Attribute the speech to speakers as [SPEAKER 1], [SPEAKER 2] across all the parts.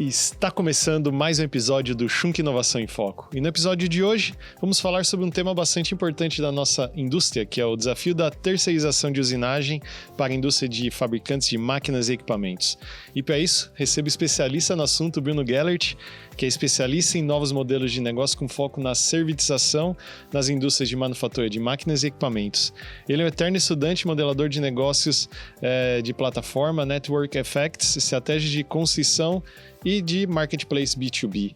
[SPEAKER 1] Está começando mais um episódio do Schunk Inovação em Foco. E no episódio de hoje, vamos falar sobre um tema bastante importante da nossa indústria, que é o desafio da terceirização de usinagem para a indústria de fabricantes de máquinas e equipamentos. E para isso, recebo especialista no assunto, Bruno Gellert, que é especialista em novos modelos de negócio com foco na servitização nas indústrias de manufatura de máquinas e equipamentos. Ele é um eterno estudante e modelador de negócios de plataforma, Network Effects, estratégia de construção e de Marketplace B2B.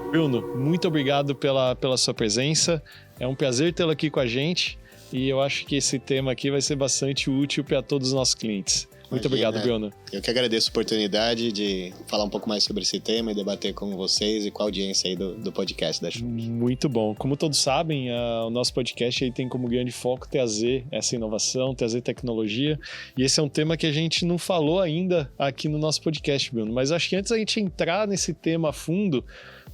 [SPEAKER 1] Bruno, muito obrigado pela sua presença. É um prazer tê-lo aqui com a gente e eu acho que esse tema aqui vai ser bastante útil para todos os nossos clientes. Muito obrigado, Bruno.
[SPEAKER 2] Eu que agradeço a oportunidade de falar um pouco mais sobre esse tema e debater com vocês e com a audiência aí do podcast da Schunk.
[SPEAKER 1] Muito bom. Como todos sabem, o nosso podcast aí tem como grande foco trazer essa inovação, trazer tecnologia. E esse é um tema que a gente não falou ainda aqui no nosso podcast, Bruno. Mas acho que antes da gente entrar nesse tema a fundo,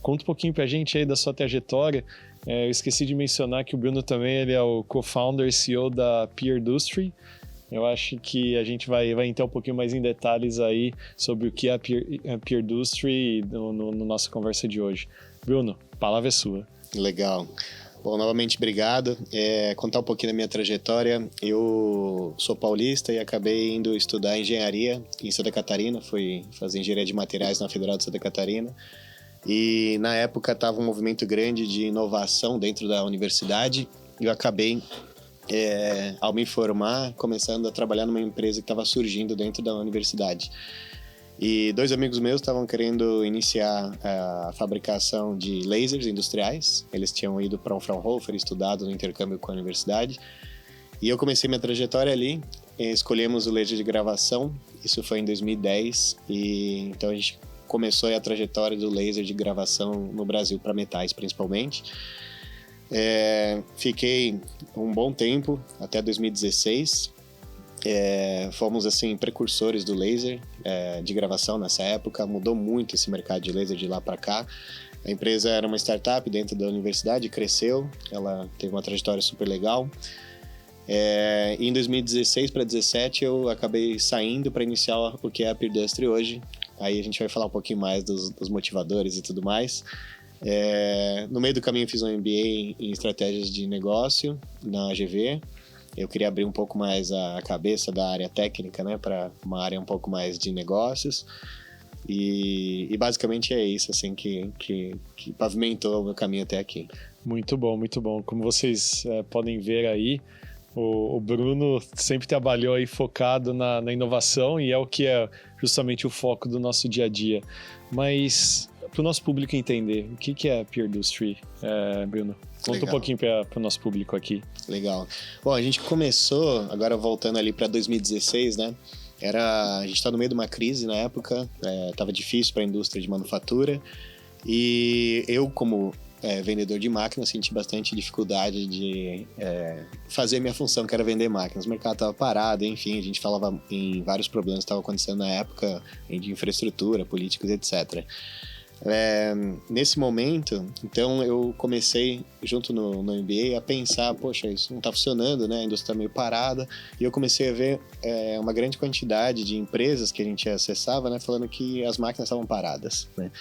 [SPEAKER 1] conta um pouquinho pra gente aí da sua trajetória. Eu esqueci de mencionar que o Bruno também ele é o co-founder e CEO da PeerDustry. Eu acho que a gente vai entrar um pouquinho mais em detalhes aí sobre o que é a PeerDustry no nossa conversa de hoje. Bruno, a palavra é sua.
[SPEAKER 2] Legal. Bom, novamente, obrigado. Contar um pouquinho da minha trajetória. Eu sou paulista e acabei indo estudar engenharia em Santa Catarina. Fui fazer engenharia de materiais na Federal de Santa Catarina. E na época estava um movimento grande de inovação dentro da universidade. E eu acabei, ao me formar, começando a trabalhar numa empresa que estava surgindo dentro da universidade. E dois amigos meus estavam querendo iniciar a fabricação de lasers industriais. Eles tinham ido para um Fraunhofer, estudado no intercâmbio com a universidade. E eu comecei minha trajetória ali. Escolhemos o laser de gravação. Isso foi em 2010. E então a gente começou a trajetória do laser de gravação no Brasil, para metais principalmente. Fiquei um bom tempo, até 2016. Fomos assim precursores do laser de gravação nessa época. Mudou muito esse mercado de laser de lá para cá. A empresa era uma startup dentro da universidade, cresceu, ela teve uma trajetória super legal. Em 2016 para 2017 eu acabei saindo para iniciar o que é a PeerDustry hoje. Aí a gente vai falar um pouquinho mais dos motivadores e tudo mais. No meio do caminho fiz um MBA em estratégias de negócio na AGV. Eu queria abrir um pouco mais a cabeça da área técnica, né, para uma área um pouco mais de negócios. E basicamente é isso assim, que pavimentou o meu caminho até aqui.
[SPEAKER 1] Muito bom, muito bom. Como vocês podem ver aí, o Bruno sempre trabalhou aí focado na inovação e é o que é justamente o foco do nosso dia a dia. Mas para o nosso público entender, o que é a PeerDustry, Bruno? Conta Legal. Um pouquinho para o nosso público aqui.
[SPEAKER 2] Legal. Bom, a gente começou, agora voltando ali para 2016, né? A gente está no meio de uma crise na época, estava difícil para a indústria de manufatura e eu, como vendedor de máquinas, senti bastante dificuldade de fazer minha função, que era vender máquinas. O mercado estava parado, enfim, a gente falava em vários problemas que estavam acontecendo na época, de infraestrutura, políticos, etc. Nesse momento, então eu comecei, junto no MBA, a pensar, poxa, isso não está funcionando, né? A indústria está meio parada, e eu comecei a ver uma grande quantidade de empresas que a gente acessava, né, falando que as máquinas estavam paradas, né?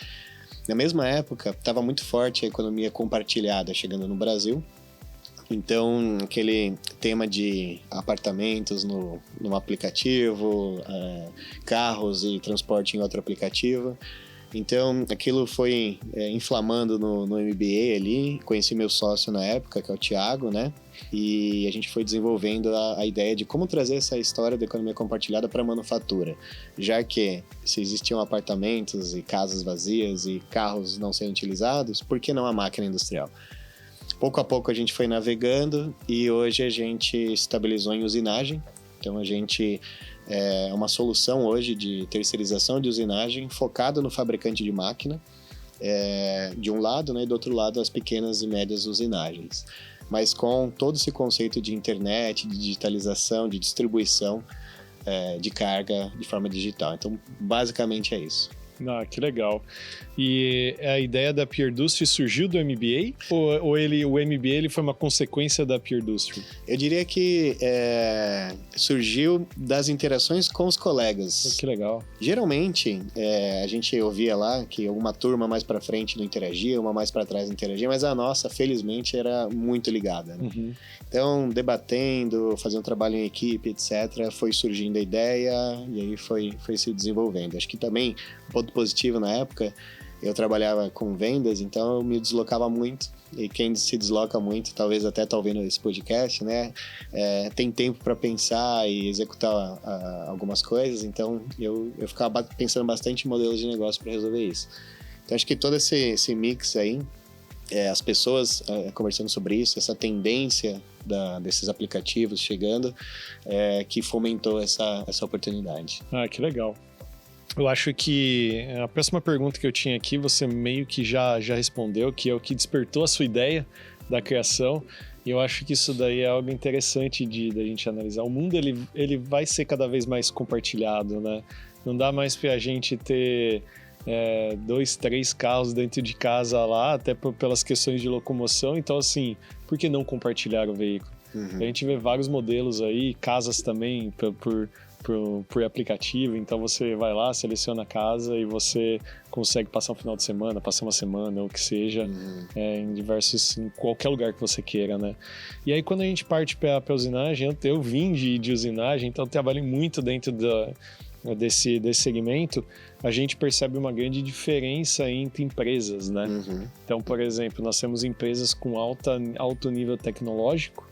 [SPEAKER 2] Na mesma época, estava muito forte a economia compartilhada chegando no Brasil. Então, aquele tema de apartamentos no aplicativo, carros e transporte em outro aplicativo. Então, aquilo foi inflamando no MBA ali. Conheci meu sócio na época, que é o Thiago, né? E a gente foi desenvolvendo a ideia de como trazer essa história da economia compartilhada para a manufatura. Já que se existiam apartamentos e casas vazias e carros não sendo utilizados, por que não a máquina industrial? Pouco a pouco a gente foi navegando e hoje a gente estabilizou em usinagem. Então, a gente é uma solução hoje de terceirização de usinagem focada no fabricante de máquina, de um lado, né, e do outro lado as pequenas e médias usinagens, mas com todo esse conceito de internet, de digitalização, de distribuição de carga de forma digital. Então, basicamente é isso.
[SPEAKER 1] Ah, que legal. E a ideia da Peer Industry surgiu do MBA? Ou o MBA ele foi uma consequência da Peer Industry?
[SPEAKER 2] Eu diria que surgiu das interações com os colegas.
[SPEAKER 1] Que legal.
[SPEAKER 2] Geralmente, a gente ouvia lá que uma turma mais para frente não interagia, uma mais para trás não interagia, mas a nossa, felizmente, era muito ligada. Né?
[SPEAKER 1] Uhum.
[SPEAKER 2] Então, debatendo, fazendo trabalho em equipe, etc., foi surgindo a ideia e aí foi se desenvolvendo. Acho que também, um ponto positivo na época, eu trabalhava com vendas, então eu me deslocava muito. E quem se desloca muito, talvez até tá ouvindo esse podcast, né? Tem tempo para pensar e executar algumas coisas, então eu ficava pensando bastante em modelos de negócio para resolver isso. Então acho que todo esse mix aí, as pessoas conversando sobre isso, essa tendência desses aplicativos chegando, que fomentou essa oportunidade.
[SPEAKER 1] Ah, que legal. Eu acho que a próxima pergunta que eu tinha aqui, você meio que já respondeu, que é o que despertou a sua ideia da criação. E eu acho que isso daí é algo interessante da gente analisar. O mundo, ele vai ser cada vez mais compartilhado, né? Não dá mais pra gente ter 2, 3 carros dentro de casa lá, até pelas questões de locomoção. Então, assim, por que não compartilhar o veículo? Uhum. A gente vê vários modelos aí, casas também por aplicativo, então você vai lá, seleciona a casa e você consegue passar um final de semana, passar uma semana, ou o que seja, em qualquer lugar que você queira, né? E aí quando a gente parte para a usinagem, eu vim de usinagem, então eu trabalhei muito dentro desse segmento, a gente percebe uma grande diferença entre empresas, né? Uhum. Então, por exemplo, nós temos empresas com alto nível tecnológico,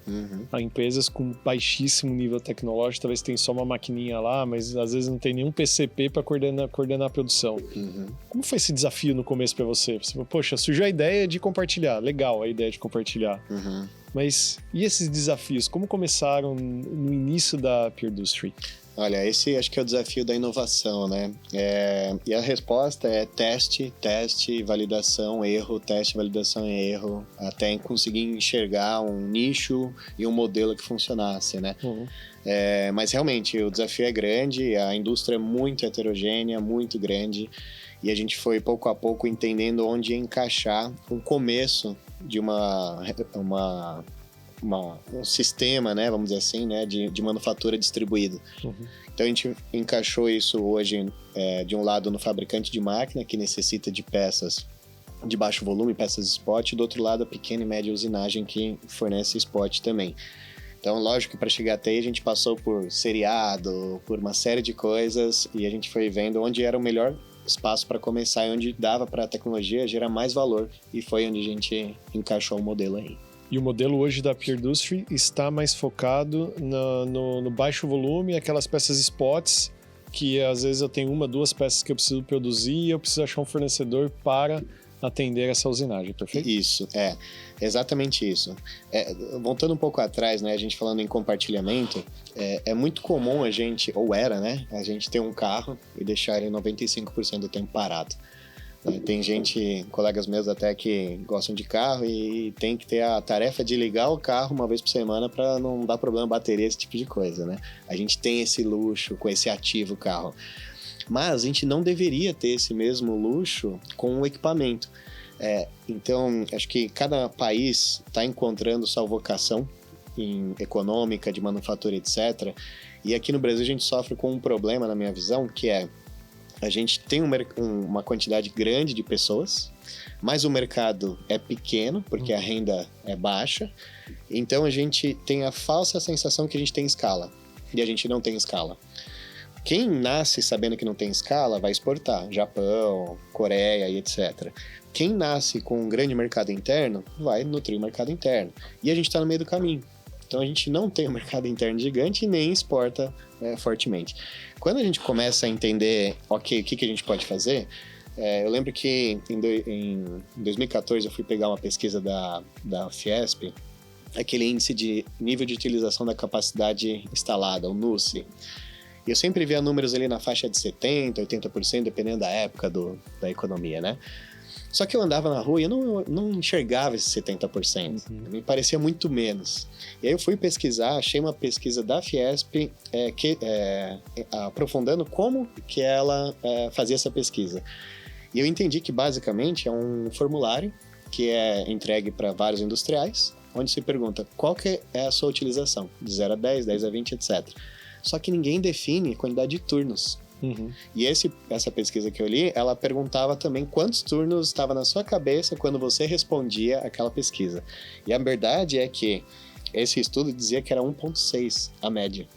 [SPEAKER 1] há empresas com baixíssimo nível tecnológico, talvez tenha só uma maquininha lá, mas às vezes não tem nenhum PCP para coordenar a produção. Uhum. Como foi esse desafio no começo para você? Você falou, poxa, surgiu a ideia de compartilhar, legal a ideia de compartilhar. Uhum. Mas e esses desafios, como começaram no início da Peer Industry?
[SPEAKER 2] Olha, esse acho que é o desafio da inovação, né? E a resposta é teste, validação, erro, teste, validação e erro, até conseguir enxergar um nicho e um modelo que funcionasse, né? Uhum. Mas realmente o desafio é grande, a indústria é muito heterogênea, muito grande, e a gente foi pouco a pouco entendendo onde encaixar o começo de um sistema, né, vamos dizer assim, né, de manufatura distribuída. Uhum. Então a gente encaixou isso hoje de um lado no fabricante de máquina, que necessita de peças de baixo volume, peças spot, e do outro lado a pequena e média usinagem que fornece spot também. Então, lógico que para chegar até aí a gente passou por seriado, por uma série de coisas, e a gente foi vendo onde era o melhor espaço para começar e onde dava para a tecnologia gerar mais valor, e foi onde a gente encaixou o modelo aí.
[SPEAKER 1] E o modelo hoje da Peer Industry está mais focado no baixo volume, aquelas peças spots, que às vezes eu tenho 1, 2 peças que eu preciso produzir e eu preciso achar um fornecedor para atender essa usinagem, perfeito?
[SPEAKER 2] Isso, exatamente isso. Voltando um pouco atrás, né, a gente falando em compartilhamento, é muito comum a gente, ou era, né, a gente ter um carro e deixar ele 95% do tempo parado. Tem colegas meus até que gostam de carro e tem que ter a tarefa de ligar o carro uma vez por semana para não dar problema bateria, esse tipo de coisa, né? A gente tem esse luxo com esse ativo carro. Mas a gente não deveria ter esse mesmo luxo com o equipamento. Então, acho que cada país está encontrando sua vocação econômica, de manufatura, etc. E aqui no Brasil a gente sofre com um problema, na minha visão, que a gente tem uma quantidade grande de pessoas, mas o mercado é pequeno, porque a renda é baixa. Então, a gente tem a falsa sensação que a gente tem escala, e a gente não tem escala. Quem nasce sabendo que não tem escala vai exportar, Japão, Coreia e etc. Quem nasce com um grande mercado interno vai nutrir o mercado interno. E a gente está no meio do caminho. Então, a gente não tem um mercado interno gigante e nem exporta fortemente. Quando a gente começa a entender, ok, o que a gente pode fazer, eu lembro que em 2014 eu fui pegar uma pesquisa da Fiesp, aquele índice de nível de utilização da capacidade instalada, o NUSI. E eu sempre via números ali na faixa de 70%, 80%, dependendo da época da economia, né? Só que eu andava na rua e eu não enxergava esse 70%. Me parecia muito menos. E aí eu fui pesquisar, achei uma pesquisa da Fiesp aprofundando como que ela fazia essa pesquisa. E eu entendi que basicamente é um formulário que é entregue para vários industriais, onde se pergunta qual que é a sua utilização, de 0 a 10, 10 a 20, etc. Só que ninguém define a quantidade de turnos. E essa pesquisa que eu li, ela perguntava também quantos turnos estava na sua cabeça quando você respondia aquela pesquisa. E a verdade é que esse estudo dizia que era 1,6 a média.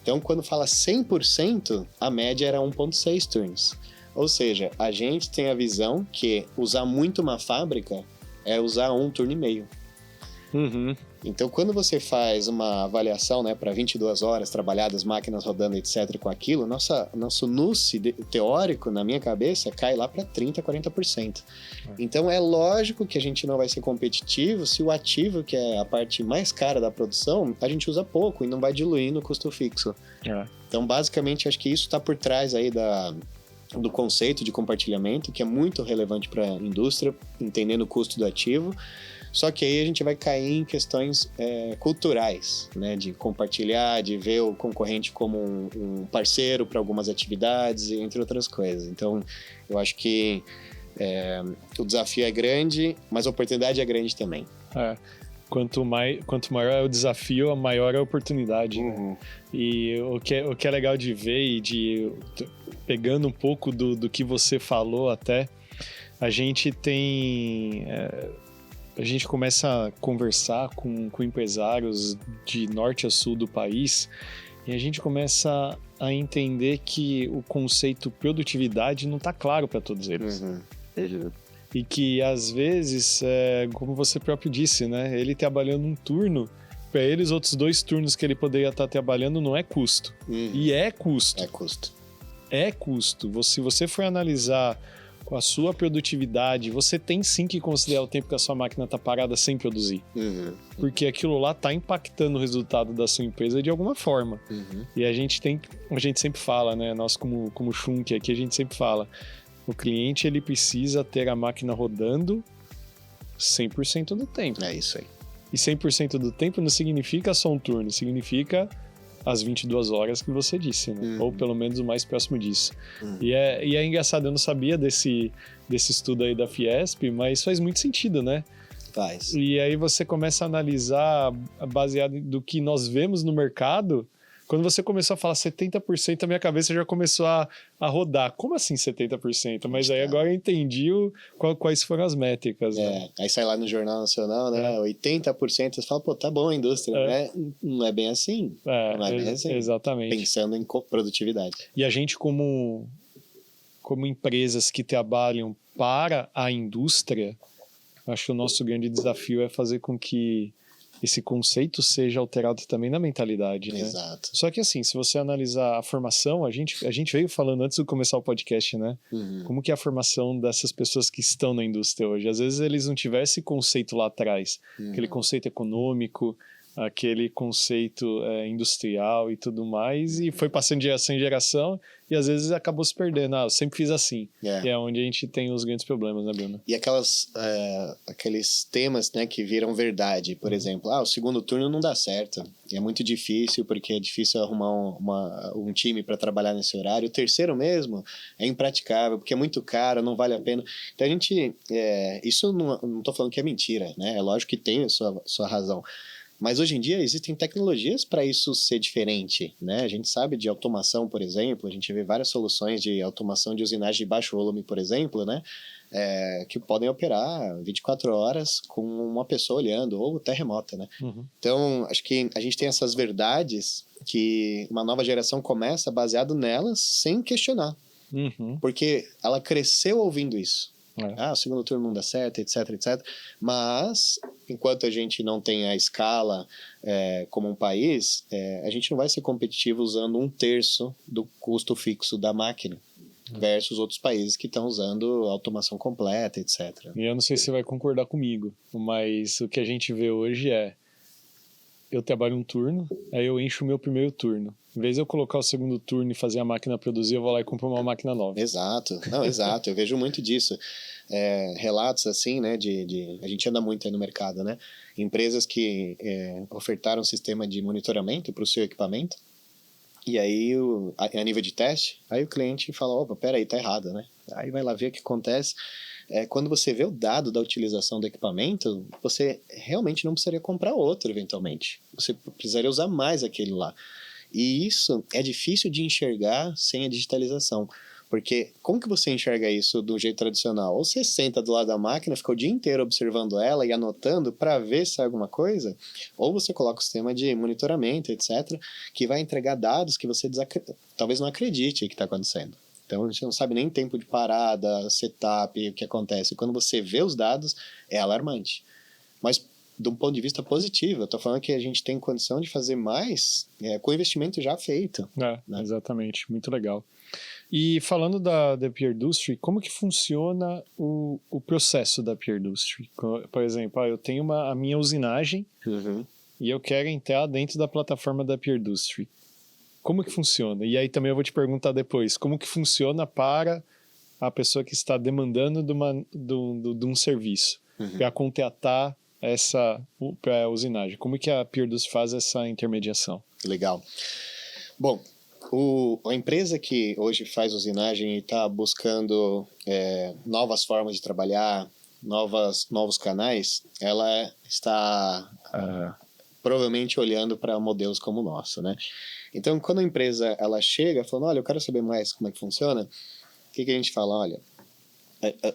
[SPEAKER 2] Então, quando fala 100%, a média era 1,6 turnos. Ou seja, a gente tem a visão que usar muito uma fábrica é usar 1 turno e meio. Então, quando você faz uma avaliação, né, para 22 horas trabalhadas, máquinas rodando, etc., com aquilo, nosso NUSE teórico, na minha cabeça, cai lá para 30%, 40%. Então, é lógico que a gente não vai ser competitivo se o ativo, que é a parte mais cara da produção, a gente usa pouco e não vai diluir no custo fixo. Então, basicamente, acho que isso está por trás aí do conceito de compartilhamento, que é muito relevante para a indústria, entendendo o custo do ativo. Só que aí a gente vai cair em questões culturais, né? De compartilhar, de ver o concorrente como um parceiro para algumas atividades, entre outras coisas. Então, eu acho que o desafio é grande, mas a oportunidade é grande também.
[SPEAKER 1] Quanto maior é o desafio, maior é a oportunidade. Né? E o que é legal de ver e pegando um pouco do que você falou até, a gente tem... a gente começa a conversar com empresários de norte a sul do país e a gente começa a entender que o conceito produtividade não está claro para todos eles. E que, às vezes, como você próprio disse, né? Ele trabalhando um turno, para ele, os outros 2 turnos que ele poderia estar trabalhando não é custo. E é custo.
[SPEAKER 2] É custo.
[SPEAKER 1] É custo. Se você for analisar com a sua produtividade, você tem sim que considerar o tempo que a sua máquina está parada sem produzir. Porque aquilo lá está impactando o resultado da sua empresa de alguma forma. E a gente sempre fala, né? Nós como Schunk aqui, a gente sempre fala, o cliente ele precisa ter a máquina rodando 100% do tempo. É
[SPEAKER 2] isso aí.
[SPEAKER 1] E 100% do tempo não significa só um turno, significa as 22 horas que você disse, né? Ou pelo menos o mais próximo disso. E é engraçado, eu não sabia desse estudo aí da Fiesp, mas faz muito sentido, né?
[SPEAKER 2] Faz.
[SPEAKER 1] E aí você começa a analisar, baseado do que nós vemos no mercado. Quando você começou a falar 70%, a minha cabeça já começou a rodar. Como assim 70%? Mas aí agora eu entendi quais foram as métricas. Né?
[SPEAKER 2] Aí sai lá no Jornal Nacional, né? 80%, você fala, pô, tá bom a indústria, né? Não é bem assim. Não é bem assim.
[SPEAKER 1] Exatamente.
[SPEAKER 2] Pensando em produtividade.
[SPEAKER 1] E a gente, como empresas que trabalham para a indústria, acho que o nosso grande desafio é fazer com que esse conceito seja alterado também na mentalidade, né?
[SPEAKER 2] Exato.
[SPEAKER 1] Só que assim, se você analisar a formação, a gente veio falando antes de começar o podcast, né? Como que é a formação dessas pessoas que estão na indústria hoje? Às vezes eles não tiveram esse conceito lá atrás, aquele conceito econômico, aquele conceito industrial e tudo mais, e foi passando de geração em geração, e às vezes acabou se perdendo. Eu sempre fiz assim. E é onde a gente tem os grandes problemas, né, Bruno?
[SPEAKER 2] E aqueles temas, né, que viram verdade, por exemplo, o segundo turno não dá certo, é muito difícil, porque é difícil arrumar um time para trabalhar nesse horário. O terceiro mesmo é impraticável, porque é muito caro, não vale a pena. Então a gente, isso não estou falando que é mentira, né? É lógico que tem a sua razão. Mas hoje em dia existem tecnologias para isso ser diferente, né? A gente sabe de automação, por exemplo, a gente vê várias soluções de automação de usinagem de baixo volume, por exemplo, né? Que podem operar 24 horas com uma pessoa olhando, ou até remota, né? Então, acho que a gente tem essas verdades que uma nova geração começa baseado nelas sem questionar. Porque ela cresceu ouvindo isso. O segundo turno não dá certo, etc, etc. Mas, enquanto a gente não tem a escala como um país, a gente não vai ser competitivo usando 1/3 do custo fixo da máquina versus outros países que estão usando automação completa, etc.
[SPEAKER 1] E eu não sei se você vai concordar comigo, mas o que a gente vê hoje eu trabalho um turno, aí eu encho o meu primeiro turno. Em vez de eu colocar o segundo turno e fazer a máquina produzir, eu vou lá e compro uma máquina nova.
[SPEAKER 2] Exato. Não, exato. Eu vejo muito disso. Relatos assim, né, a gente anda muito aí no mercado, né? Empresas que ofertaram um sistema de monitoramento para o seu equipamento. E aí, a nível de teste, aí o cliente fala, opa, peraí, tá errado, né? Aí vai lá ver o que acontece. Quando você vê o dado da utilização do equipamento, você realmente não precisaria comprar outro, eventualmente. Você precisaria usar mais aquele lá. E isso é difícil de enxergar sem a digitalização. Porque como que você enxerga isso do jeito tradicional? Ou você senta do lado da máquina, fica o dia inteiro observando ela e anotando para ver se é alguma coisa, ou você coloca o sistema de monitoramento, etc., que vai entregar dados que você talvez não acredite que está acontecendo. Então, a gente não sabe nem tempo de parada, setup, o que acontece. Quando você vê os dados, é alarmante. Mas, de um ponto de vista positivo, eu estou falando que a gente tem condição de fazer mais com o investimento já feito.
[SPEAKER 1] Né? Exatamente, muito legal. E falando da Peer Industry, como que funciona o processo da Peer Industry? Por exemplo, eu tenho a minha usinagem e eu quero entrar dentro da plataforma da Peer Industry. Como que funciona? E aí também eu vou te perguntar depois, como que funciona para a pessoa que está demandando de um serviço para contratar para a usinagem? Como que a Peer Industry faz essa intermediação?
[SPEAKER 2] Legal. Bom, a empresa que hoje faz usinagem e está buscando novas formas de trabalhar, novos canais, ela está provavelmente olhando para modelos como o nosso, né? Então, quando a empresa ela chega falando, olha, eu quero saber mais como é que funciona, o que a gente fala? Olha,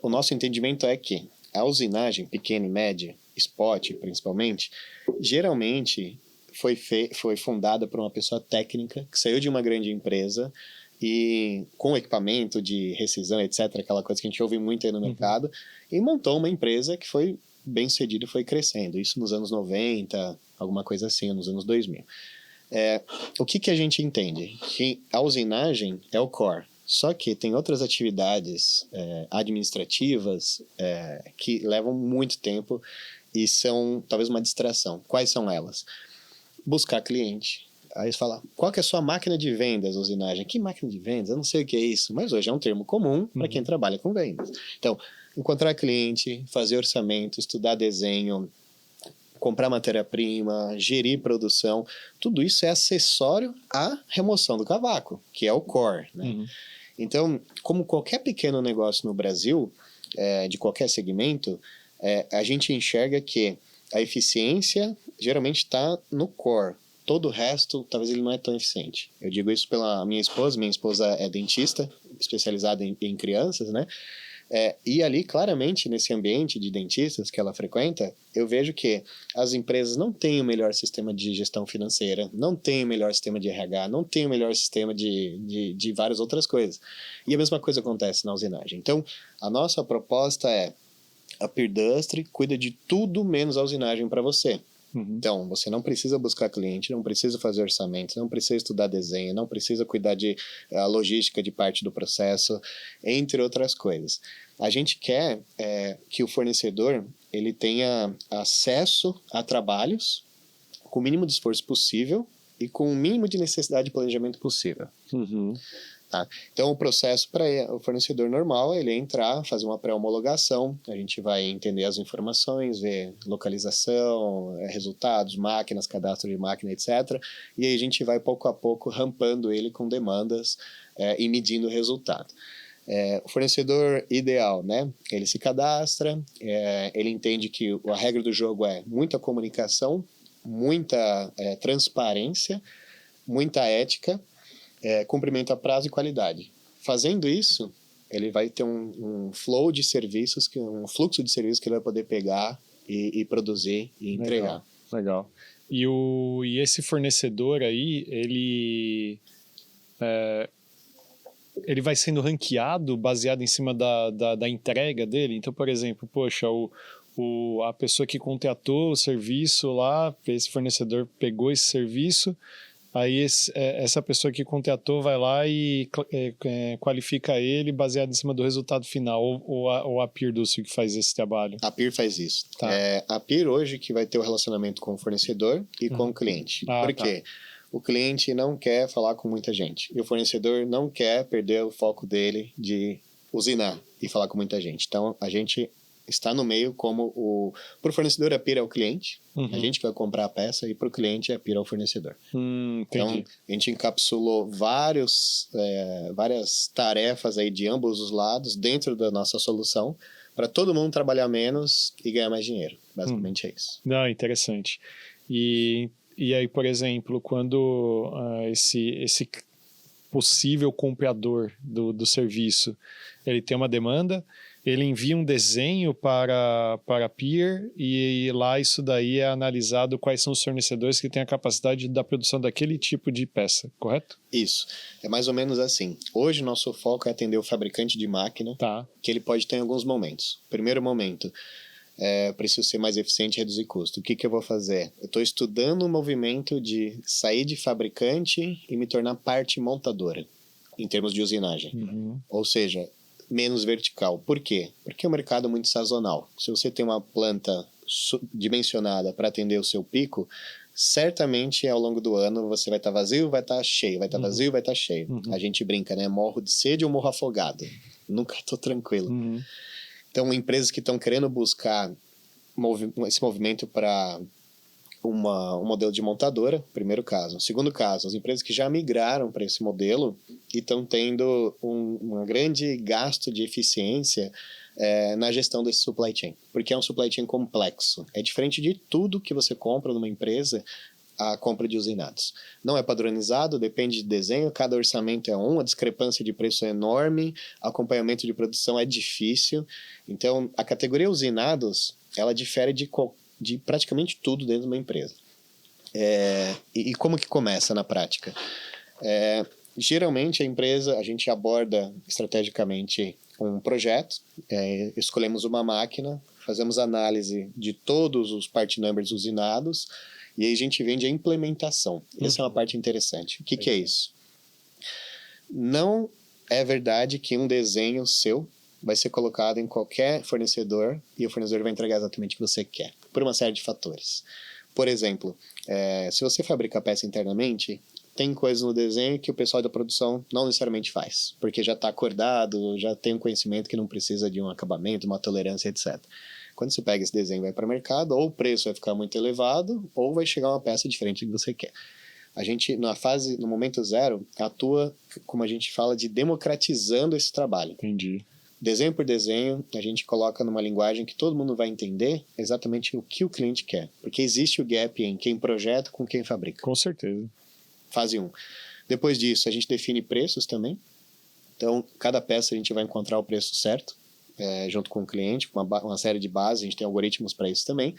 [SPEAKER 2] o nosso entendimento é que a usinagem pequena e média, spot principalmente, geralmente foi fundada por uma pessoa técnica que saiu de uma grande empresa e com equipamento de rescisão, etc., aquela coisa que a gente ouve muito aí no mercado, e montou uma empresa que foi bem sucedida e foi crescendo. Isso nos anos 90, alguma coisa assim, nos anos 2000. O que a gente entende? Que a usinagem é o core. Só que tem outras atividades administrativas que levam muito tempo e são talvez uma distração. Quais são elas? Buscar cliente. Aí você fala, qual que é a sua máquina de vendas, usinagem? Que máquina de vendas? Eu não sei o que é isso, mas hoje é um termo comum para quem trabalha com vendas. Então, encontrar cliente, fazer orçamento, estudar desenho, comprar matéria-prima, gerir produção, tudo isso é acessório à remoção do cavaco, que é o core, né? Então, como qualquer pequeno negócio no Brasil, de qualquer segmento, a gente enxerga que a eficiência geralmente está no core. Todo o resto, talvez ele não é tão eficiente. Eu digo isso pela minha esposa. Minha esposa é dentista, especializada em crianças, né? E ali, claramente, nesse ambiente de dentistas que ela frequenta, eu vejo que as empresas não têm o melhor sistema de gestão financeira, não têm o melhor sistema de RH, não têm o melhor sistema de várias outras coisas. E a mesma coisa acontece na usinagem. Então, a nossa proposta é a Peer Industry cuida de tudo menos a usinagem para você. Então, você não precisa buscar cliente, não precisa fazer orçamento, não precisa estudar desenho, não precisa cuidar de logística de parte do processo, entre outras coisas. A gente quer que o fornecedor ele tenha acesso a trabalhos com o mínimo de esforço possível e com o mínimo de necessidade de planejamento possível. Tá? Então, o processo para o fornecedor normal ele é entrar, fazer uma pré-homologação, a gente vai entender as informações, ver localização, resultados, máquinas, cadastro de máquina, etc. E aí a gente vai pouco a pouco rampando ele com demandas e medindo o resultado. O fornecedor ideal, né? Ele se cadastra, ele entende que a regra do jogo é muita comunicação, muita transparência, muita ética, cumprimento a prazo e qualidade. Fazendo isso, ele vai ter um flow de serviços, um fluxo de serviços que ele vai poder pegar e produzir e entregar.
[SPEAKER 1] Legal. E esse fornecedor aí, ele vai sendo ranqueado baseado em cima da entrega dele? Então, por exemplo, poxa, a pessoa que contratou o serviço lá, esse fornecedor pegou esse serviço, aí essa pessoa que contratou vai lá e qualifica ele baseado em cima do resultado final, ou a Peer Industry que faz esse trabalho?
[SPEAKER 2] A Peer faz isso.
[SPEAKER 1] Tá.
[SPEAKER 2] A Peer hoje que vai ter o relacionamento com o fornecedor e com o cliente. Por quê? o cliente não quer falar com muita gente. E o fornecedor não quer perder o foco dele de usinar e falar com muita gente. Então, a gente está no meio como para o fornecedor a pira é o cliente, a gente que vai comprar a peça, e para o cliente a pira é o fornecedor. Então, a gente encapsulou várias tarefas aí de ambos os lados dentro da nossa solução para todo mundo trabalhar menos e ganhar mais dinheiro. Basicamente é isso.
[SPEAKER 1] Não, interessante. E aí, por exemplo, quando esse possível comprador do serviço, ele tem uma demanda, ele envia um desenho para a peer e lá isso daí é analisado quais são os fornecedores que têm a capacidade da produção daquele tipo de peça, correto?
[SPEAKER 2] Isso. É mais ou menos assim. Hoje, nosso foco é atender o fabricante de máquina, que ele pode ter em alguns momentos. Primeiro momento, preciso ser mais eficiente e reduzir custo. O que eu vou fazer? Eu estou estudando o movimento de sair de fabricante e me tornar parte montadora, em termos de usinagem. Ou seja, menos vertical. Por quê? Porque é um mercado muito sazonal. Se você tem uma planta dimensionada para atender o seu pico, certamente ao longo do ano você vai estar vazio, vai estar cheio, vai estar vazio, vai estar cheio. A gente brinca, né? Morro de sede ou morro afogado. Nunca estou tranquilo. Então, empresas que estão querendo buscar esse movimento para um modelo de montadora, primeiro caso. Segundo caso, as empresas que já migraram para esse modelo e estão tendo um grande gasto de eficiência na gestão desse supply chain, porque é um supply chain complexo. É diferente de tudo que você compra numa empresa, a compra de usinados. Não é padronizado, depende de desenho, cada orçamento é a discrepância de preço é enorme, acompanhamento de produção é difícil. Então, a categoria usinados, ela difere de praticamente tudo dentro de uma empresa. E como que começa na prática? Geralmente, a gente aborda estrategicamente um projeto, escolhemos uma máquina, fazemos análise de todos os part numbers usinados, e aí a gente vende a implementação. Essa é uma parte interessante. O que é isso? Não é verdade que um desenho seu vai ser colocado em qualquer fornecedor e o fornecedor vai entregar exatamente o que você quer, por uma série de fatores. Por exemplo, se você fabrica a peça internamente, tem coisas no desenho que o pessoal da produção não necessariamente faz, porque já está acordado, já tem um conhecimento que não precisa de um acabamento, uma tolerância, etc. Quando você pega esse desenho e vai para o mercado, ou o preço vai ficar muito elevado, ou vai chegar uma peça diferente do que você quer. A gente, no momento zero, atua, como a gente fala, de democratizando esse trabalho.
[SPEAKER 1] Entendi.
[SPEAKER 2] Desenho por desenho, a gente coloca numa linguagem que todo mundo vai entender exatamente o que o cliente quer. Porque existe o gap em quem projeta com quem fabrica.
[SPEAKER 1] Com certeza.
[SPEAKER 2] Fase 1. Depois disso, a gente define preços também. Então, cada peça a gente vai encontrar o preço certo, junto com o cliente, com uma série de bases, a gente tem algoritmos para isso também.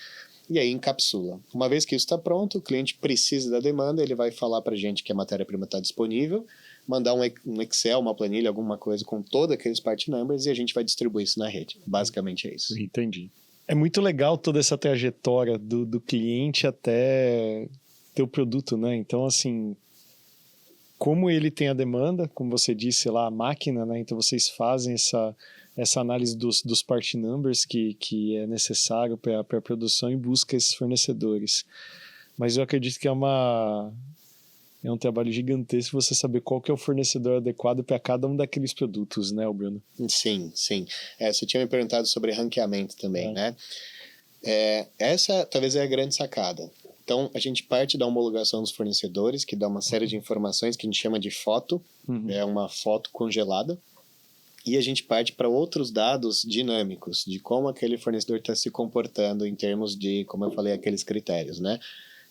[SPEAKER 2] E aí encapsula. Uma vez que isso está pronto, o cliente precisa da demanda, ele vai falar para a gente que a matéria-prima está disponível, mandar um Excel, uma planilha, alguma coisa com todos aqueles part numbers e a gente vai distribuir isso na rede. Basicamente é isso.
[SPEAKER 1] Entendi. É muito legal toda essa trajetória do cliente até ter o produto, né? Então, assim, como ele tem a demanda, como você disse lá, a máquina, né? Então, vocês fazem essa análise dos part numbers que é necessário para a produção e busca esses fornecedores. Mas eu acredito que é um trabalho gigantesco você saber qual que é o fornecedor adequado para cada um daqueles produtos, né, Bruno?
[SPEAKER 2] Sim, sim. Você tinha me perguntado sobre ranqueamento também, né? Essa talvez é a grande sacada. Então, a gente parte da homologação dos fornecedores, que dá uma série de informações que a gente chama de foto, é uma foto congelada, e a gente parte para outros dados dinâmicos, de como aquele fornecedor está se comportando em termos de, como eu falei, aqueles critérios, né?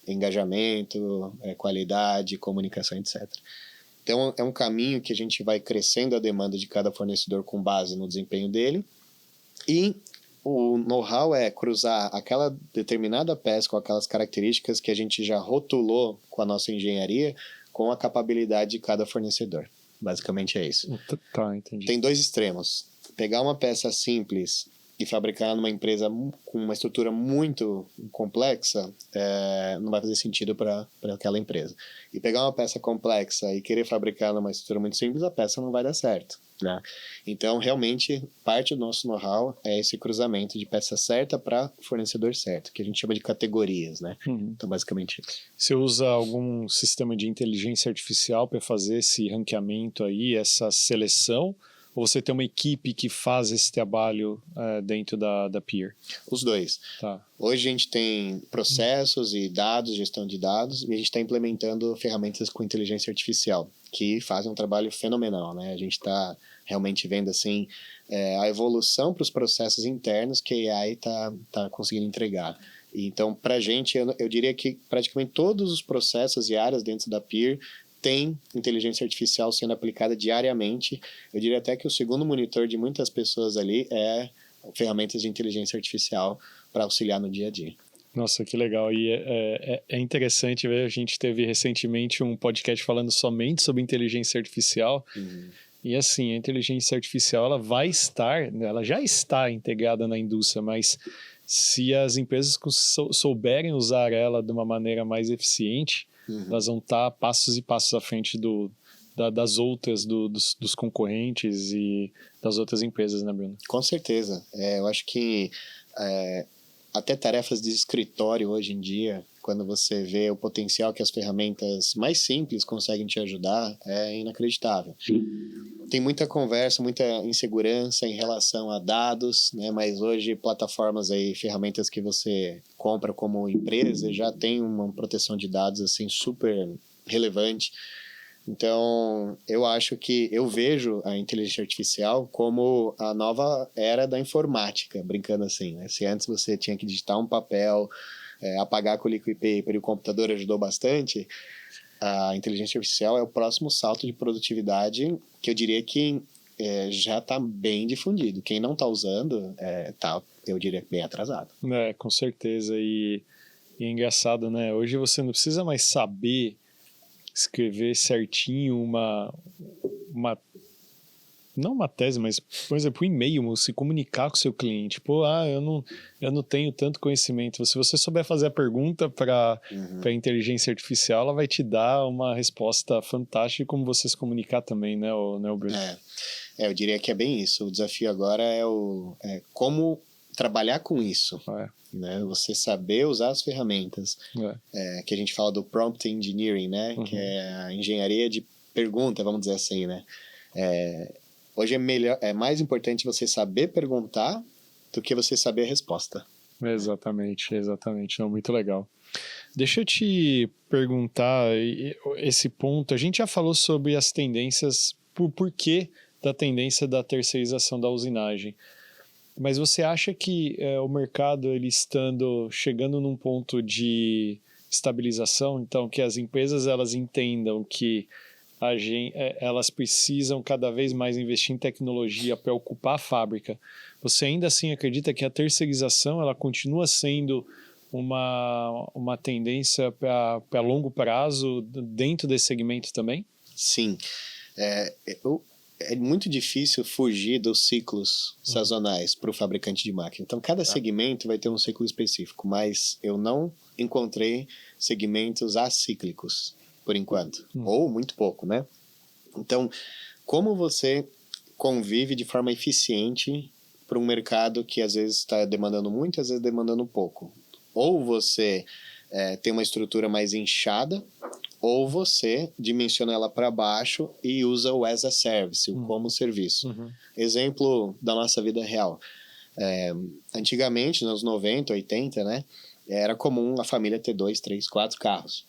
[SPEAKER 2] Engajamento, qualidade, comunicação, etc. Então, é um caminho que a gente vai crescendo a demanda de cada fornecedor com base no desempenho dele, e o know-how é cruzar aquela determinada peça com aquelas características que a gente já rotulou com a nossa engenharia com a capabilidade de cada fornecedor. Basicamente é isso.
[SPEAKER 1] Tá, entendi.
[SPEAKER 2] Tem dois extremos. Pegar uma peça simples e fabricar numa empresa com uma estrutura muito complexa, não vai fazer sentido para aquela empresa. E pegar uma peça complexa e querer fabricar numa estrutura muito simples, a peça não vai dar certo, né? Então, realmente, parte do nosso know-how é esse cruzamento de peça certa para fornecedor certo, que a gente chama de categorias, né? Então, basicamente isso.
[SPEAKER 1] Você usa algum sistema de inteligência artificial para fazer esse ranqueamento aí, essa seleção? Ou você tem uma equipe que faz esse trabalho dentro da Peer?
[SPEAKER 2] Os dois.
[SPEAKER 1] Tá.
[SPEAKER 2] Hoje a gente tem processos e dados, gestão de dados, e a gente está implementando ferramentas com inteligência artificial, que fazem um trabalho fenomenal, né? A gente está realmente vendo assim, a evolução para os processos internos que a AI está conseguindo entregar. Então, para a gente, eu diria que praticamente todos os processos e áreas dentro da Peer tem inteligência artificial sendo aplicada diariamente. Eu diria até que o segundo monitor de muitas pessoas ali é ferramentas de inteligência artificial para auxiliar no dia a dia.
[SPEAKER 1] Nossa, que legal. E é interessante ver, a gente teve recentemente um podcast falando somente sobre inteligência artificial. E assim, a inteligência artificial ela já está integrada na indústria, mas se as empresas souberem usar ela de uma maneira mais eficiente, elas vão estar passos e passos à frente das outras, dos concorrentes e das outras empresas, né, Bruno?
[SPEAKER 2] Com certeza. Eu acho que até tarefas de escritório hoje em dia, quando você vê o potencial que as ferramentas mais simples conseguem te ajudar, é inacreditável. Tem muita conversa, muita insegurança em relação a dados, né? Mas hoje plataformas aí, ferramentas que você compra como empresa já tem uma proteção de dados assim super relevante. Então, eu vejo a inteligência artificial como a nova era da informática, brincando assim, né? Se antes você tinha que digitar um papel, apagar com o liquid paper e o computador ajudou bastante, a inteligência artificial é o próximo salto de produtividade que eu diria que já está bem difundido. Quem não está usando está, eu diria, bem atrasado.
[SPEAKER 1] Com certeza. E é engraçado, né? Hoje você não precisa mais saber escrever certinho não uma tese, mas, por exemplo, um e-mail, se comunicar com o seu cliente. Eu não tenho tanto conhecimento. Se você souber fazer a pergunta para a inteligência artificial, ela vai te dar uma resposta fantástica como você se comunicar também, né, Bruno?
[SPEAKER 2] Eu diria que é bem isso. O desafio agora é como trabalhar com isso. Né? Você saber usar as ferramentas. Que a gente fala do prompt engineering, né? Que é a engenharia de pergunta, vamos dizer assim, né? Hoje é mais importante você saber perguntar do que você saber a resposta.
[SPEAKER 1] Exatamente. Não, muito legal. Deixa eu te perguntar esse ponto. A gente já falou sobre as tendências, por porquê da tendência da terceirização da usinagem. Mas você acha que o mercado, ele chegando num ponto de estabilização, então que as empresas elas entendam que elas precisam cada vez mais investir em tecnologia para ocupar a fábrica, você ainda assim acredita que a terceirização ela continua sendo uma tendência para longo prazo dentro desse segmento também?
[SPEAKER 2] Sim. É muito difícil fugir dos ciclos sazonais para o fabricante de máquina. Então, cada segmento vai ter um ciclo específico, mas eu não encontrei segmentos acíclicos, por enquanto. Ou muito pouco, né? Então, como você convive de forma eficiente para um mercado que às vezes está demandando muito, às vezes demandando pouco? Ou você tem uma estrutura mais inchada, ou você dimensiona ela para baixo e usa o as a service, o como serviço. Exemplo da nossa vida real. Antigamente, nos anos 90, 80, né, era comum a família ter 2, 3, 4 carros.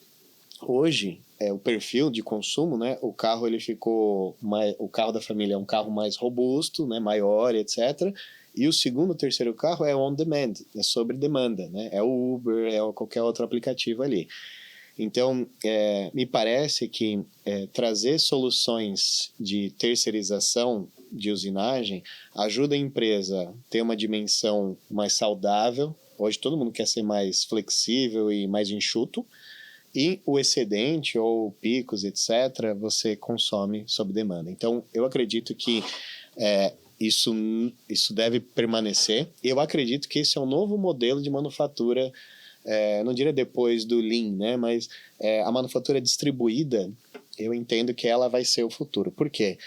[SPEAKER 2] Hoje, o perfil de consumo, né, o carro da família é um carro mais robusto, né, maior, etc. E o segundo, terceiro carro é on demand, é sobre demanda, né, é o Uber, é qualquer outro aplicativo ali. Então, me parece que trazer soluções de terceirização de usinagem ajuda a empresa a ter uma dimensão mais saudável. Hoje todo mundo quer ser mais flexível e mais enxuto. E o excedente ou picos, etc., você consome sob demanda. Então, eu acredito que isso deve permanecer. Eu acredito que esse é um novo modelo de manufatura, não diria depois do Lean, né? Mas a manufatura distribuída, eu entendo que ela vai ser o futuro. Por quê?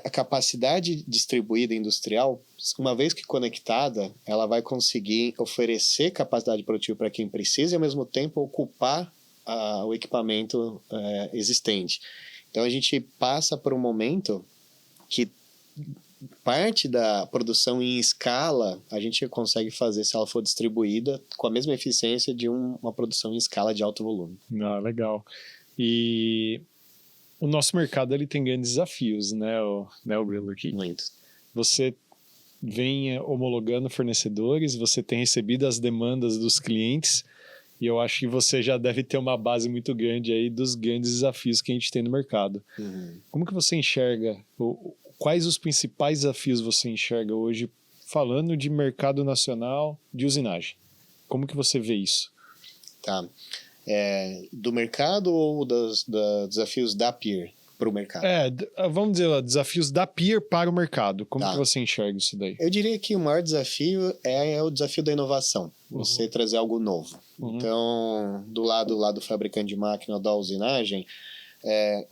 [SPEAKER 2] A capacidade distribuída industrial, uma vez que conectada, ela vai conseguir oferecer capacidade produtiva para quem precisa e, ao mesmo tempo, ocupar o equipamento existente. Então, a gente passa por um momento que parte da produção em escala a gente consegue fazer se ela for distribuída com a mesma eficiência de uma produção em escala de alto volume.
[SPEAKER 1] Legal. E o nosso mercado ele tem grandes desafios, né, Brilo?
[SPEAKER 2] Muito.
[SPEAKER 1] Você vem homologando fornecedores, você tem recebido as demandas dos clientes e eu acho que você já deve ter uma base muito grande aí dos grandes desafios que a gente tem no mercado. Como que você enxerga, quais os principais desafios você enxerga hoje falando de mercado nacional de usinagem? Como que você vê isso?
[SPEAKER 2] Tá. Do mercado ou dos desafios da Peer para o mercado?
[SPEAKER 1] Vamos dizer, desafios da Peer para o mercado. Como que você enxerga isso daí?
[SPEAKER 2] Eu diria que o maior desafio é o desafio da inovação. Você trazer algo novo. Então, do lado do fabricante de máquina ou da usinagem,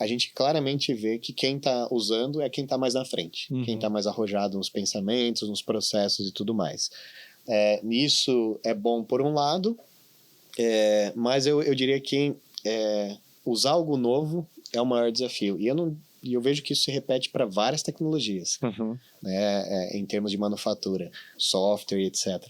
[SPEAKER 2] a gente claramente vê que quem está usando é quem está mais na frente. Quem está mais arrojado nos pensamentos, nos processos e tudo mais. Nisso é bom por um lado, mas eu diria que usar algo novo é o maior desafio. E eu vejo que isso se repete para várias tecnologias, né, em termos de manufatura, software, etc.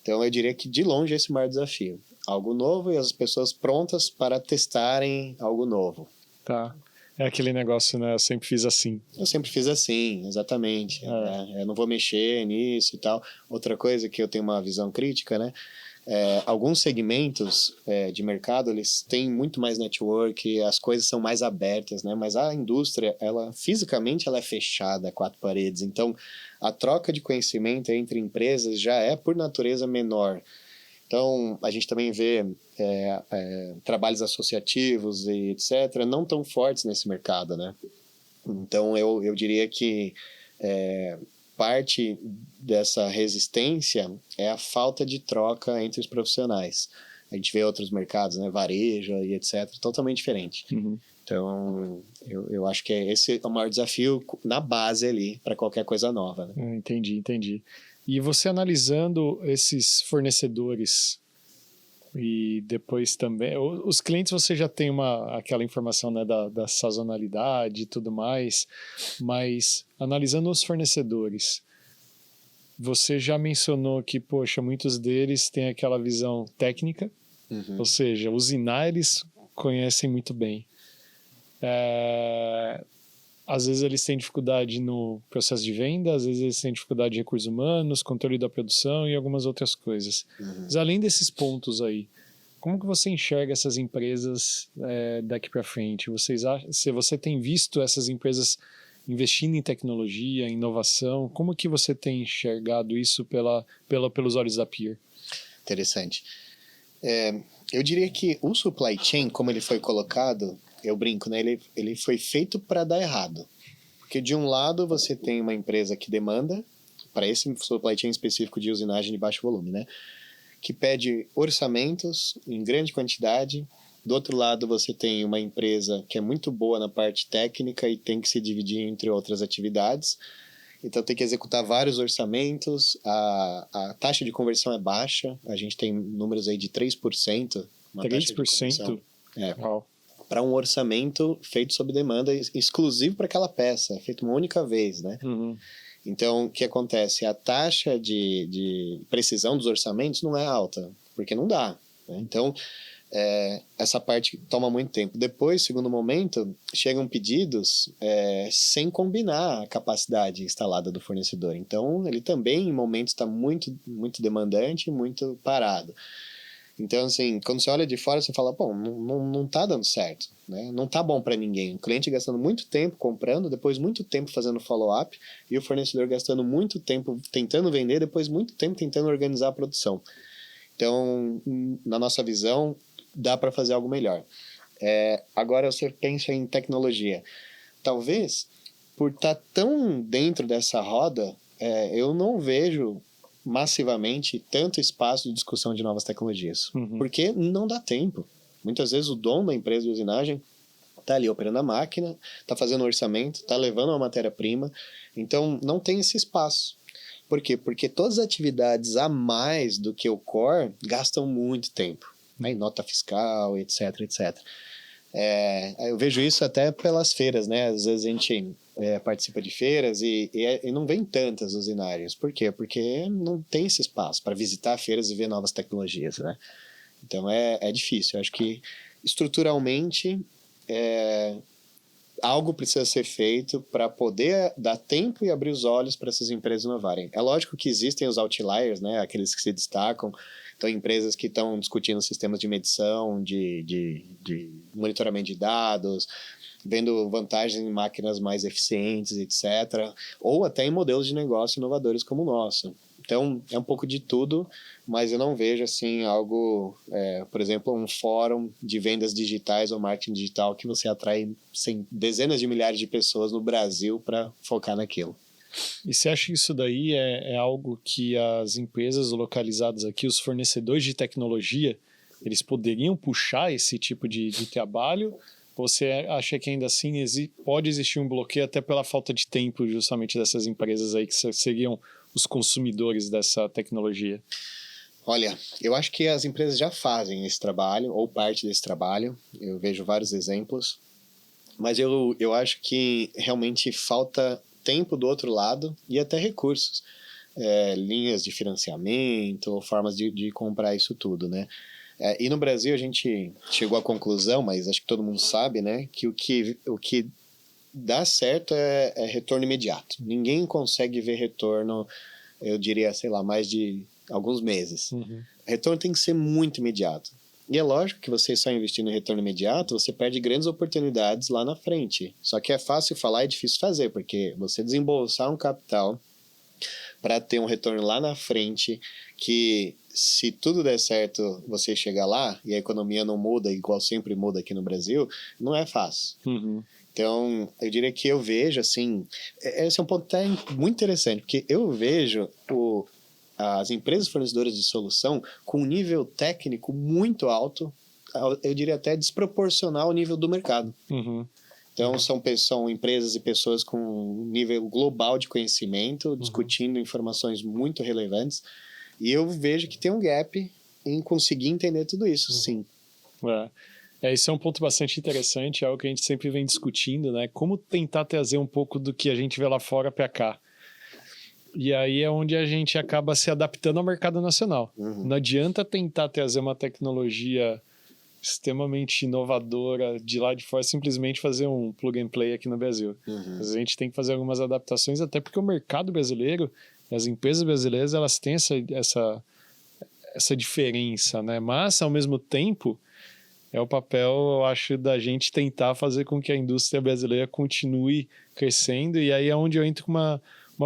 [SPEAKER 2] Então, eu diria que, de longe, esse é o maior desafio. Algo novo e as pessoas prontas para testarem algo novo.
[SPEAKER 1] Tá. É aquele negócio, né? Eu sempre fiz assim.
[SPEAKER 2] Eu sempre fiz assim, exatamente. Eu não vou mexer nisso e tal. Outra coisa que eu tenho uma visão crítica, né? Alguns segmentos de mercado, eles têm muito mais network, as coisas são mais abertas, né? Mas a indústria, fisicamente, ela é fechada a quatro paredes. Então, a troca de conhecimento entre empresas já é, por natureza, menor. Então, a gente também vê trabalhos associativos e etc. não tão fortes nesse mercado, né? Então, eu diria que parte dessa resistência é a falta de troca entre os profissionais. A gente vê outros mercados, né, varejo e etc., totalmente diferente. Então, eu acho que esse é o maior desafio na base ali para qualquer coisa nova. Né?
[SPEAKER 1] Entendi. E você analisando esses fornecedores e depois também... Os clientes você já tem aquela informação, né, da sazonalidade e tudo mais, mas analisando os fornecedores, você já mencionou que, poxa, muitos deles têm aquela visão técnica, ou seja, usinar eles conhecem muito bem. Às vezes eles têm dificuldade no processo de venda, às vezes eles têm dificuldade de recursos humanos, controle da produção e algumas outras coisas. Mas além desses pontos aí, como que você enxerga essas empresas daqui para frente? Se você tem visto essas empresas investindo em tecnologia, em inovação, como que você tem enxergado isso pelos olhos da Peer?
[SPEAKER 2] Interessante. Eu diria que o supply chain, como ele foi colocado, eu brinco, né? Ele foi feito para dar errado. Porque de um lado você tem uma empresa que demanda, para esse supply chain específico de usinagem de baixo volume, né? Que pede orçamentos em grande quantidade. Do outro lado você tem uma empresa que é muito boa na parte técnica e tem que se dividir entre outras atividades. Então tem que executar vários orçamentos, a taxa de conversão é baixa, a gente tem números aí de 3%.
[SPEAKER 1] 3%?
[SPEAKER 2] Para um orçamento feito sob demanda, exclusivo para aquela peça, feito uma única vez, né? Então, o que acontece? A taxa de precisão dos orçamentos não é alta, porque não dá, né? Então, essa parte toma muito tempo. Depois, segundo momento, chegam pedidos sem combinar a capacidade instalada do fornecedor. Então, ele também, em momentos, está muito, muito demandante, muito parado. Então, assim, quando você olha de fora, você fala, bom, não tá dando certo, né? Não tá bom para ninguém. O cliente gastando muito tempo comprando, depois muito tempo fazendo follow-up, e o fornecedor gastando muito tempo tentando vender, depois muito tempo tentando organizar a produção. Então, na nossa visão, dá para fazer algo melhor. Agora, você pensa em tecnologia. Talvez, por estar tão dentro dessa roda, eu não vejo massivamente tanto espaço de discussão de novas tecnologias, porque não dá tempo. Muitas vezes o dono da empresa de usinagem está ali operando a máquina, está fazendo o orçamento, está levando uma matéria-prima, então não tem esse espaço. Por quê? Porque todas as atividades a mais do que o core gastam muito tempo, né? Em nota fiscal, etc, etc. Eu vejo isso até pelas feiras, né? Às vezes a gente participa de feiras e não vem tantas usinárias. Por quê? Porque não tem esse espaço para visitar feiras e ver novas tecnologias, né? Então é difícil. Eu acho que estruturalmente algo precisa ser feito para poder dar tempo e abrir os olhos para essas empresas inovarem. É lógico que existem os outliers, né? Aqueles que se destacam. Então, empresas que estão discutindo sistemas de medição, de monitoramento de dados, vendo vantagens em máquinas mais eficientes, etc. Ou até em modelos de negócio inovadores como o nosso. Então, é um pouco de tudo, mas eu não vejo assim algo, por exemplo, um fórum de vendas digitais ou marketing digital que você atrai dezenas de milhares de pessoas no Brasil para focar naquilo.
[SPEAKER 1] E você acha que isso daí é algo que as empresas localizadas aqui, os fornecedores de tecnologia, eles poderiam puxar esse tipo de trabalho? Ou você acha que ainda assim pode existir um bloqueio até pela falta de tempo justamente dessas empresas aí que seriam os consumidores dessa tecnologia?
[SPEAKER 2] Olha, eu acho que as empresas já fazem esse trabalho, ou parte desse trabalho. Eu vejo vários exemplos. Mas eu acho que realmente falta tempo do outro lado e até recursos. Linhas de financiamento, ou formas de comprar isso tudo, né? E no Brasil a gente chegou à conclusão, mas acho que todo mundo sabe, né? Que o que dá certo é retorno imediato. Ninguém consegue ver retorno, eu diria, sei lá, mais de alguns meses. Retorno tem que ser muito imediato. E é lógico que você só investindo em retorno imediato, você perde grandes oportunidades lá na frente. Só que é fácil falar e difícil fazer, porque você desembolsar um capital para ter um retorno lá na frente, que se tudo der certo, você chegar lá e a economia não muda, igual sempre muda aqui no Brasil, não é fácil. Então, eu diria que eu vejo, assim, esse é um ponto até muito interessante, porque eu vejo as empresas fornecedoras de solução com um nível técnico muito alto, eu diria até desproporcional ao nível do mercado. Então, são empresas e pessoas com um nível global de conhecimento, discutindo informações muito relevantes, e eu vejo que tem um gap em conseguir entender tudo isso, sim.
[SPEAKER 1] Esse é um ponto bastante interessante, é algo que a gente sempre vem discutindo, né? Como tentar trazer um pouco do que a gente vê lá fora para cá. E aí é onde a gente acaba se adaptando ao mercado nacional. Não adianta tentar trazer uma tecnologia extremamente inovadora de lá de fora, simplesmente fazer um plug and play aqui no Brasil. Mas a gente tem que fazer algumas adaptações, até porque o mercado brasileiro, as empresas brasileiras, elas têm essa diferença, né? Mas, ao mesmo tempo, é o papel, eu acho, da gente tentar fazer com que a indústria brasileira continue crescendo. E aí é onde eu entro com uma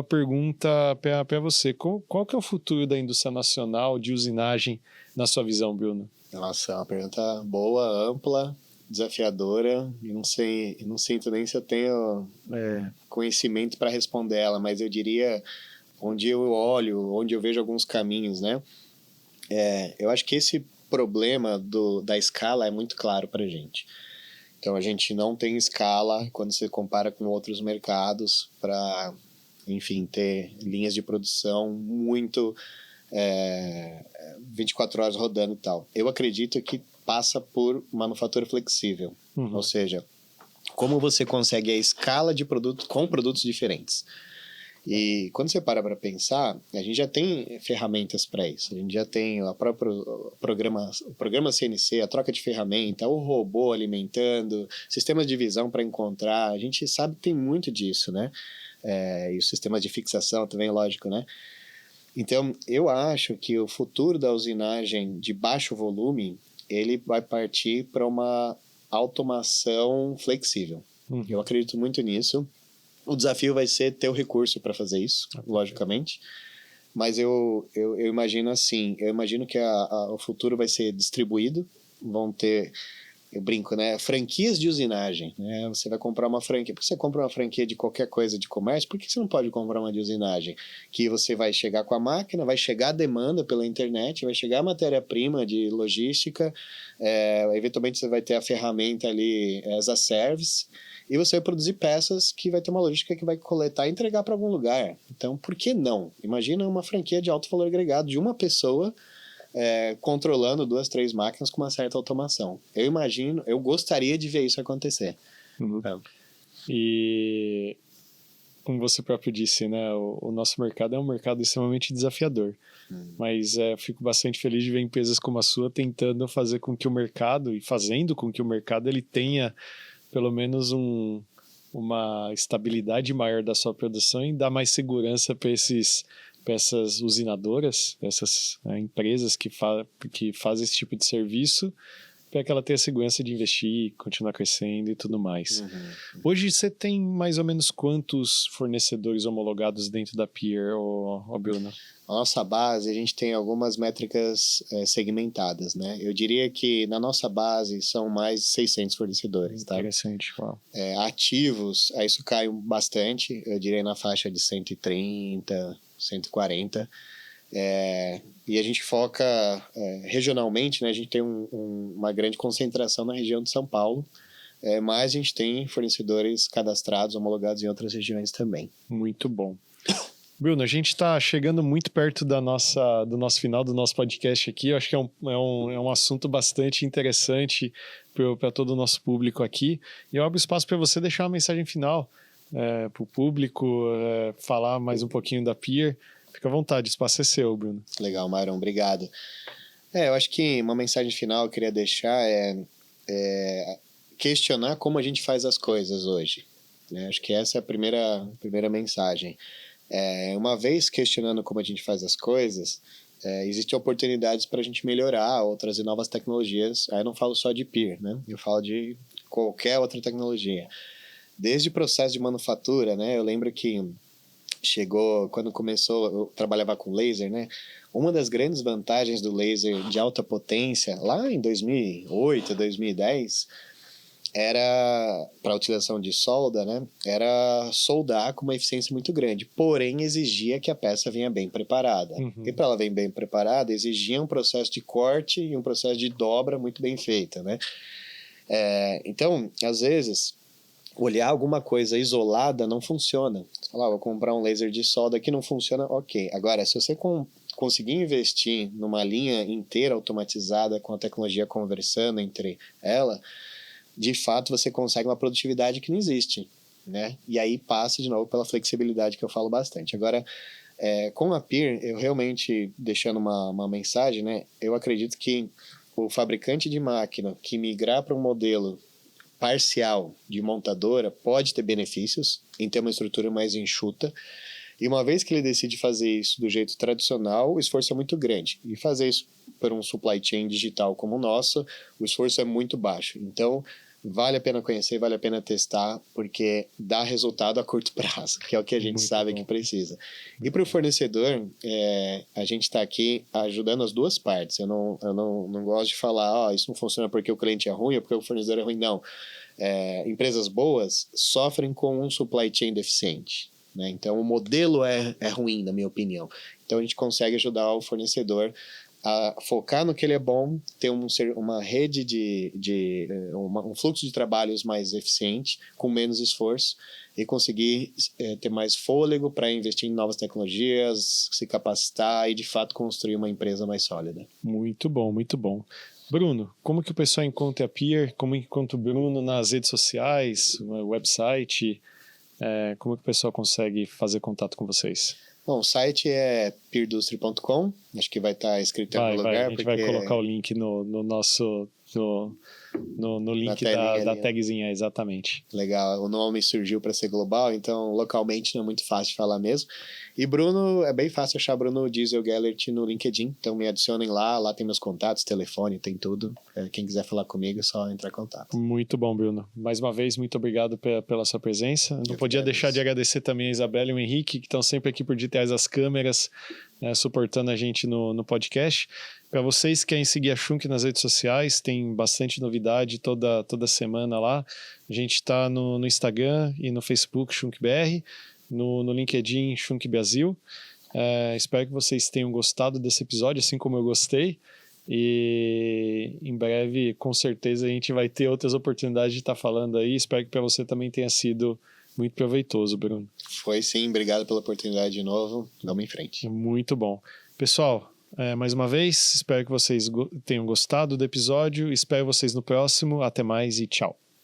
[SPEAKER 1] pergunta para você. Qual que é o futuro da indústria nacional de usinagem na sua visão, Bruno?
[SPEAKER 2] Nossa, é uma pergunta boa, ampla, desafiadora. E não sinto nem se eu tenho conhecimento para responder ela, mas eu diria onde eu olho, onde eu vejo alguns caminhos, né? Eu acho que esse problema da escala é muito claro para a gente. Então, a gente não tem escala quando você compara com outros mercados para, enfim, ter linhas de produção muito 24 horas rodando e tal. Eu acredito que passa por manufatura flexível. Ou seja, como você consegue a escala de produto com produtos diferentes. E quando você para pensar, a gente já tem ferramentas para isso. A gente já tem o programa CNC, a troca de ferramenta, o robô alimentando, sistemas de visão para encontrar. A gente sabe que tem muito disso, né? E os sistemas de fixação também, lógico, né? Então, eu acho que o futuro da usinagem de baixo volume, ele vai partir para uma automação flexível. Eu acredito muito nisso. O desafio vai ser ter o recurso para fazer isso, logicamente. Mas eu imagino assim, eu imagino que o futuro vai ser distribuído, vão ter eu brinco, né? Franquias de usinagem, né? Você vai comprar uma franquia. Por que você compra uma franquia de qualquer coisa de comércio? Por que você não pode comprar uma de usinagem? Que você vai chegar com a máquina, vai chegar a demanda pela internet, vai chegar a matéria-prima de logística, eventualmente você vai ter a ferramenta ali as a service, e você vai produzir peças que vai ter uma logística que vai coletar e entregar para algum lugar. Então, por que não? Imagina uma franquia de alto valor agregado de uma pessoa controlando 2, 3 máquinas com uma certa automação. Eu gostaria de ver isso acontecer.
[SPEAKER 1] Uhum. E, como você próprio disse, né, o nosso mercado é um mercado extremamente desafiador. Mas fico bastante feliz de ver empresas como a sua tentando fazer com que o mercado, e fazendo com que o mercado ele tenha pelo menos uma estabilidade maior da sua produção e dar mais segurança para essas usinadoras, essas empresas que fazem esse tipo de serviço, para que ela tenha segurança de investir, continuar crescendo e tudo mais. Hoje você tem mais ou menos quantos fornecedores homologados dentro da Pier, Bruno?
[SPEAKER 2] A nossa base, a gente tem algumas métricas segmentadas, né? Eu diria que na nossa base são mais de 600 fornecedores, tá?
[SPEAKER 1] Interessante, uau.
[SPEAKER 2] Ativos, isso cai bastante, eu diria na faixa de 130, 140. E a gente foca regionalmente, né? A gente tem uma grande concentração na região de São Paulo, mas a gente tem fornecedores cadastrados, homologados em outras regiões também.
[SPEAKER 1] Muito bom. Bruno, a gente está chegando muito perto do nosso final do nosso podcast aqui. Eu acho que é um assunto bastante interessante para todo o nosso público aqui. E eu abro espaço para você deixar uma mensagem final para o público, falar mais um pouquinho da Pier. Fica à vontade, o espaço é seu, Bruno.
[SPEAKER 2] Legal, Myron, obrigado. Eu acho que uma mensagem final que eu queria deixar é questionar como a gente faz as coisas hoje. Acho que essa é a primeira mensagem. Uma vez questionando como a gente faz as coisas, existem oportunidades para a gente melhorar ou trazer novas tecnologias. Aí eu não falo só de Pier, né? Eu falo de qualquer outra tecnologia. Desde o processo de manufatura, né? Eu lembro que quando começou, eu trabalhava com laser, né? Uma das grandes vantagens do laser de alta potência, lá em 2008, 2010, era, para utilização de solda, né? Era soldar com uma eficiência muito grande, porém exigia que a peça venha bem preparada. E para ela vir bem preparada, exigia um processo de corte e um processo de dobra muito bem feita, né? Então, às vezes, olhar alguma coisa isolada não funciona. Você fala, vou comprar um laser de solda que não funciona, ok. Agora, se você conseguir investir numa linha inteira automatizada com a tecnologia conversando entre ela, de fato você consegue uma produtividade que não existe, né? E aí passa de novo pela flexibilidade que eu falo bastante. Agora, com a Pier, eu realmente, deixando uma mensagem, né? Eu acredito que o fabricante de máquina que migrar para um modelo parcial de montadora pode ter benefícios em ter uma estrutura mais enxuta, e uma vez que ele decide fazer isso do jeito tradicional, o esforço é muito grande, e fazer isso por um supply chain digital como o nosso, o esforço é muito baixo. Então vale a pena conhecer, vale a pena testar, porque dá resultado a curto prazo, que é o que a gente muito sabe bom. Que precisa. E para o fornecedor, a gente está aqui ajudando as duas partes. Eu não gosto de falar, isso não funciona porque o cliente é ruim ou porque o fornecedor é ruim, não. Empresas boas sofrem com um supply chain deficiente, né? Então o modelo é ruim, na minha opinião. Então a gente consegue ajudar o fornecedor a focar no que ele é bom, ter uma rede um fluxo de trabalhos mais eficiente, com menos esforço, e conseguir ter mais fôlego para investir em novas tecnologias, se capacitar e, de fato, construir uma empresa mais sólida.
[SPEAKER 1] Muito bom, muito bom. Bruno, como que o pessoal encontra a Pier? Como encontra o Bruno nas redes sociais, no website? Como que o pessoal consegue fazer contato com vocês?
[SPEAKER 2] Bom, o site é peerdustry.com, acho que vai estar escrito em algum lugar.
[SPEAKER 1] A gente vai colocar o link no nosso... No link da tagzinha, exatamente.
[SPEAKER 2] Legal, o nome surgiu para ser global, então localmente não é muito fácil de falar mesmo. E Bruno, é bem fácil achar Bruno Diesel Gellert no LinkedIn, então me adicionem lá tem meus contatos, telefone, tem tudo. Quem quiser falar comigo é só entrar em contato.
[SPEAKER 1] Muito bom, Bruno. Mais uma vez, muito obrigado pela sua presença. Não podia deixar de agradecer também a Isabela e o Henrique, que estão sempre aqui por detrás das câmeras, suportando a gente no podcast. Para vocês que querem seguir a Schunk nas redes sociais, tem bastante novidade toda semana lá. A gente está no Instagram e no Facebook SchunkBR, no LinkedIn Schunk Brasil. Espero que vocês tenham gostado desse episódio, assim como eu gostei. E em breve, com certeza, a gente vai ter outras oportunidades de estar falando aí. Espero que para você também tenha sido muito proveitoso, Bruno.
[SPEAKER 2] Foi sim, obrigado pela oportunidade de novo. Vamos em frente.
[SPEAKER 1] Muito bom. Pessoal, mais uma vez, espero que vocês tenham gostado do episódio. Espero vocês no próximo. Até mais e tchau.